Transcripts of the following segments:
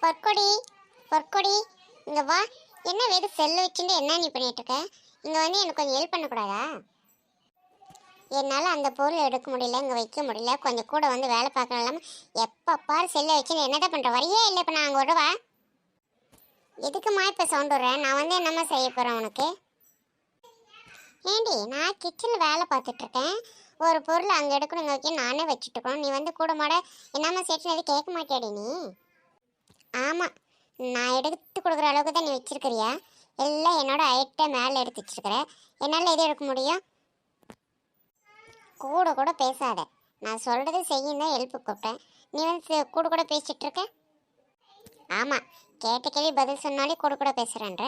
பொற்கொடி பொற்கொடி இங்க வா. என்ன வேறு செல்ல வச்சுட்டு என்ன நீ பண்ணிட்டு இருக்க? இங்க வந்து எனக்கு கொஞ்சம் ஹெல்ப் பண்ணக்கூடாதா? என்னால் அந்த பொருள் எடுக்க முடியல, இங்கே வைக்க முடியல, கொஞ்சம் கூட வந்து வேலை பார்க்க இல்லாமல் எப்போ பாரு செல்லை வச்சு என்னதான் பண்ணுற? வரையே இல்லை. இப்போ நான் அங்கே விடவா? எதுக்குமா இப்போ சவுண்ட் விடுறேன்? நான் வந்து என்னம்மா செய்ய போகிறேன் உனக்கு? ஏண்டி, நான் கிச்சனில் வேலை பார்த்துட்ருக்கேன். ஒரு பொருள் அங்கே எடுக்கணும், இங்கே வைக்க நானே வச்சுட்டு இருக்கணும். நீ வந்து கூட மாட என்னம்மா சேர்த்து எதுவும் கேட்க மாட்டேடி நீ? ஆமாம், நான் எடுத்து கொடுக்குற அளவுக்கு தான் நீ வச்சிருக்கிறியா? எல்லாம் என்னோட ஐட்டை மேலே எடுத்து வச்சிருக்கிற. என்னால் எது எடுக்க முடியும்? கூட கூட பேசாத. நான் சொல்கிறது செய்யும் தான் ஹெல்ப்பு கூப்பிட்டேன். நீ வந்து கூட கூட பேசிகிட்டு இருக்க. ஆமாம், கேட்ட கேள்வி பதில் சொன்னாலே கூட கூட பேசுகிறேன்ற.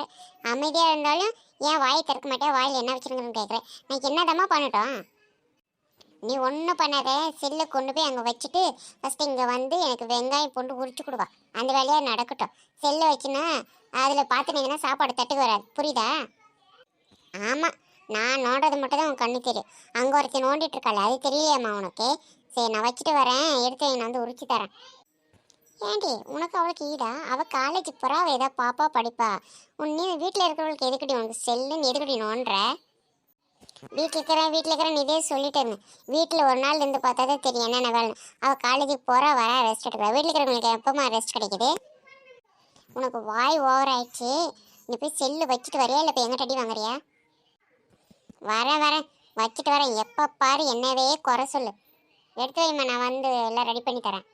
அமைதியாக இருந்தாலும் ஏன் வாயை திறக்க மாட்டேன், வாயில் என்ன வச்சுருங்கன்னு கேட்குறேன். நான் என்னதம்மா பண்ணட்டும்? நீ ஒன்றும் பண்ணாத. செல்லை கொண்டு போய் அங்கே வச்சுட்டு ஃபஸ்ட்டு இங்கே வந்து எனக்கு வெங்காயம் பூண்டு உரிச்சு கொடுவா. அந்த வேலையாக நடக்கட்டும். செல்லை வச்சுன்னா அதில் பார்த்துனீங்கன்னா சாப்பாடு தட்டுக்கு வராது, புரியுதா? ஆமாம், நான் நோண்டது மட்டும் தான் உன் கண்ணு தெரியும். அங்கே ஒருத்தர் நோண்டிட்டு இருக்காள், அது தெரியலையாம்மா உனக்கு? சரி, நான் வச்சுட்டு வரேன், எடுத்து நான் வந்து உரிச்சு தரேன். ஏண்டி, உனக்கு அவளுக்கு ஈடா? அவள் காலேஜுக்கு போகிறா, அவள் ஏதாவது பாப்பா படிப்பா. நீ வீட்டில் இருக்கிறவளுக்கு எதுக்கடி உனக்கு செல்லுன்னு எதுக்கடி நோண்டுற? வீட்டில் இருக்கிறேன் இதே சொல்லிட்டு இருந்தேன். வீட்டில் ஒரு நாள் இருந்து பார்த்தா தான் தெரியும் என்னென்ன வேலை. அவள் காலேஜுக்கு போகிறா, வரா, ரெஸ்ட் எடுக்கிறா. வீட்டில் இருக்கிறவங்களுக்கு எப்போமா ரெஸ்ட் கிடைக்குது? உனக்கு வாய் ஓவர் ஆயிடுச்சு. நீ போய் செல்லு வச்சுட்டு வரியா, இல்லை இப்போ எங்கிட்ட அடி வாங்குறியா? வரேன் வச்சுட்டு வரேன். எப்போ பாரு என்னவே குறை சொல்லு. எடுத்து வைமா, நான் வந்து எல்லாம் ரெடி பண்ணி தரேன்.